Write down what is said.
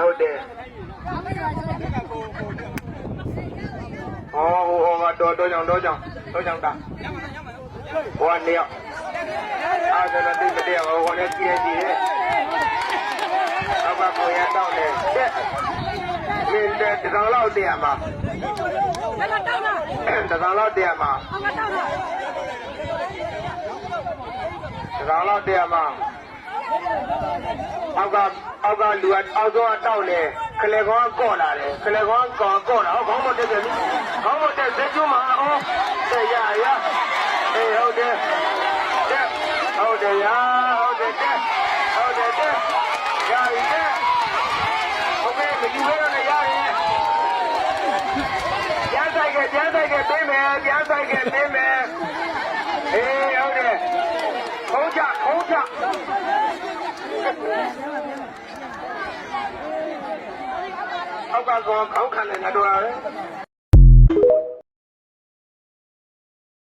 ဟုတ်တယ်ဟောတော့ကြောင်တာဟိုကနေရောက်အားစလည်းတိတ်တဲ့ဟိုနဲ့ကြည့်တယ်အဘကိုရတော့တယ်မင်းတဲ့တကောင်လောက်တည်းမှာတကောင်လောက်တည်းမှာတကောင်လောက်တည်းမှာအောက်ကလူအောက်ဆုံးတောက်နေခလေကောကော့လာတယ်ခလေကောကော့လာဟောခေါင်းမတက်တယ်ခေါင်းမတက်သက်ကျွမှာအော်တဲ့ရအေးဟုတ်တယ်ဟုတ်တယ်ရဟုတ်တယ်ရပြီဟုတ်ကဲ့မယူရတော့လည်းရရင်ပြန်ဆိုင်ကပေးမယ်ပြန်ဆိုင်ကပေးမယ်အေးဟုတ်တယ်ခုံးချအောက်ကကောခေါင်းခံနေတော့ရတယ်